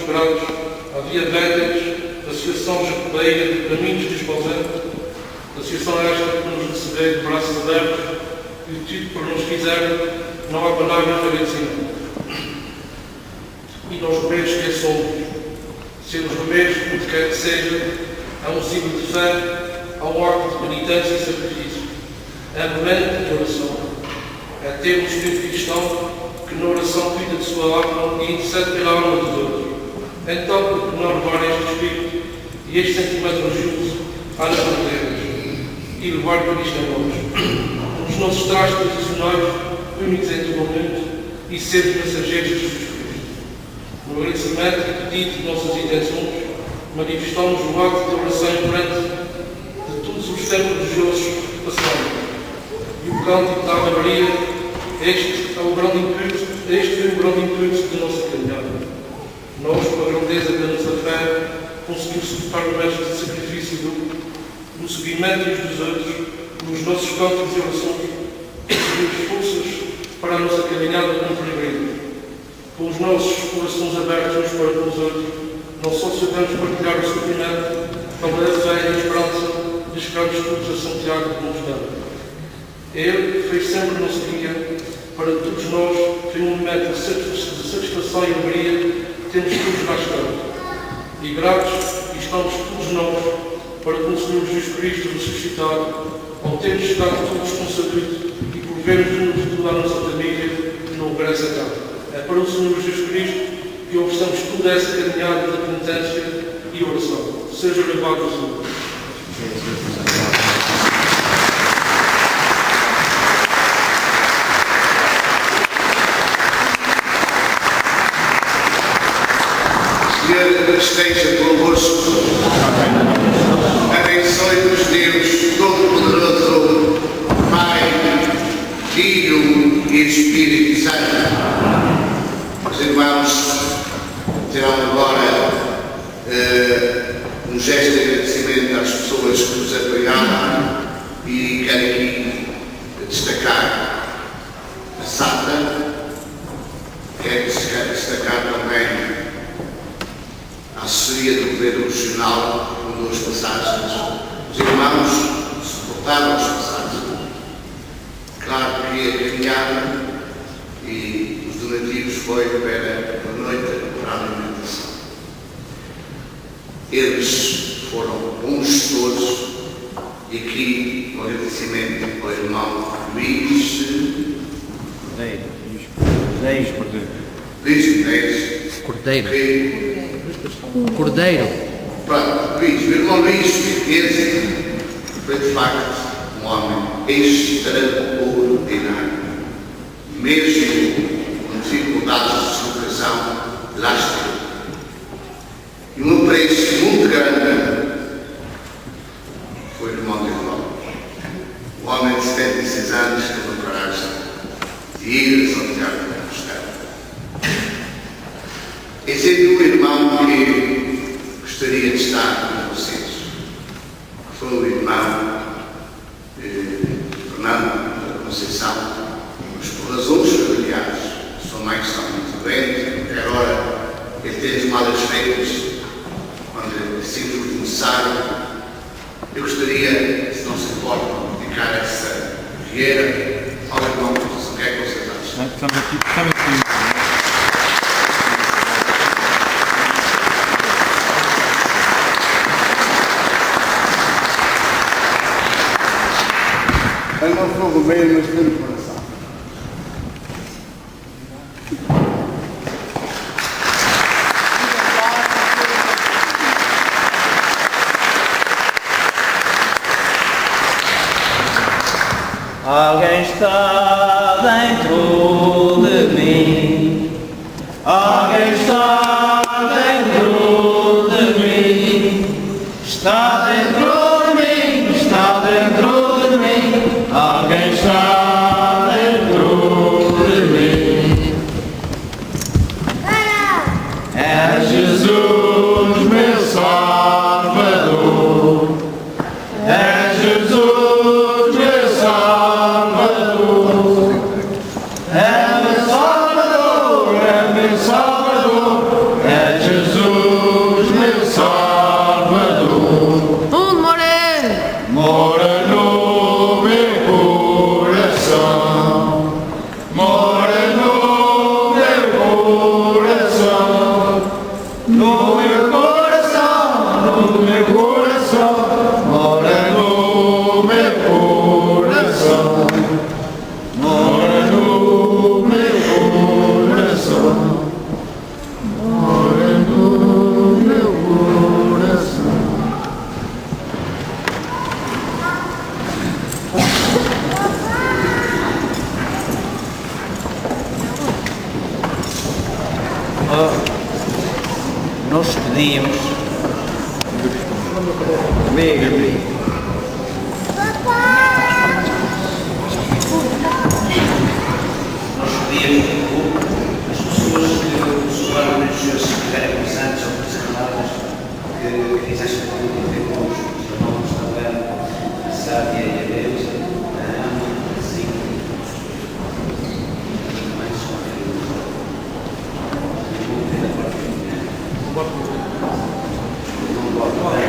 consagrados à Via Vétex, Associação Jacobeia de Caminhos de Esposante, associação esta que nos recebeu de braços abertos e o título por nos quiser, não há palavras de agradecer. E nós remeios que somos, sermos remeios, onde quer que seja, há um signo de fé, há um ato de penitência e sacrifício, é momento de oração, é ter um espírito cristão que na oração cuida de sua alma e intercede pela alma dos outros. Então, por que não levar este espírito e este sentimento religioso às fronteiras e levar Cristo a nós, nos nossos trajes tradicionais, únicos em todo o mundo, e sermos mensageiros de Jesus Cristo. No agradecimento e pedido de nossas intenções, manifestamos o ato de oração em frente de todos os tempos religiosos que passaram. E o cântico da Ave Maria, este foi o grande impulso da nossa caminhada. Nós, com a grandeza da nossa fé, conseguimos suportar o mestre de sacrifício no seguimento uns dos outros, nos nossos cânticos e orações, recebemos forças para a nossa caminhada como peregrinos. Com os nossos corações abertos uns para os outros, não só sabemos partilhar o sofrimento, também a fé e a esperança de chegarmos todos a São Tiago de Compostela. Ele fez sempre o nosso dia, para todos nós, foi um momento de satisfação e alegria, temos todos lá chegado. E gratos estamos todos nós para que o Senhor Jesus Cristo ressuscitado, ao termos chegado todos com saúde e por vermos juntos toda a nossa família, não regressa cá. É para o Senhor Jesus Cristo que oferecemos toda essa caminhada de penitência e oração. Seja louvado o Senhor. Senhor esteja convosco. Abençoe-vos Deus Todo-Poderoso, Pai, Filho e Espírito Santo. Os irmãos terão agora um gesto de agradecimento às pessoas que nos apoiaram e quero aqui destacar a Santa, quero destacar também a assessoria do Governo Regional, com duas passagens. Os irmãos suportaram as passagens. Claro que a caminhada e os donativos foi para a noite para a alimentação. Eles foram bons gestores e aqui um agradecimento ao irmão Luís Cordeiro. Pronto, Luís, o irmão Luís Figueiredo foi de facto um homem extraordinário. Mesmo com dificuldades de deslocação, lá esteve. E um apreço muito grande foi o irmão de irmão. O homem de 76 anos teve a coragem de ir a São Tiago de Compostela. É sempre um irmão que gostaria de estar com vocês. Foi o irmão Fernando da Conceição, mas por razões familiares. Sua mãe está muito doente, era hora ele ter tomado as férias, quando assim foi necessário. Eu gostaria, se não se importa, de dedicar essa vieira ao irmão Conceição. O que é que vocês acham? Estamos aqui. Eu não fogo bem, mas pelo coração. Alguém está dentro de mim. Alguém está dentro de mim. Está dentro de mim. Está dentro de mim. Alguém está dentro de mim. É Jesus, meu Salvador. É Jesus, meu Salvador. É meu Salvador. É meu Salvador. É Jesus. no meu coração, mora no meu coração, mora no meu coração, mora no meu coração. Nós pedimos, as pessoas que sobraram religiosos que tiverem começantes ou desenroladas que quisessem ter connosco, os irmãos também, a Sádia e a Deus, a Ama, a Zica, mais uma Mãe.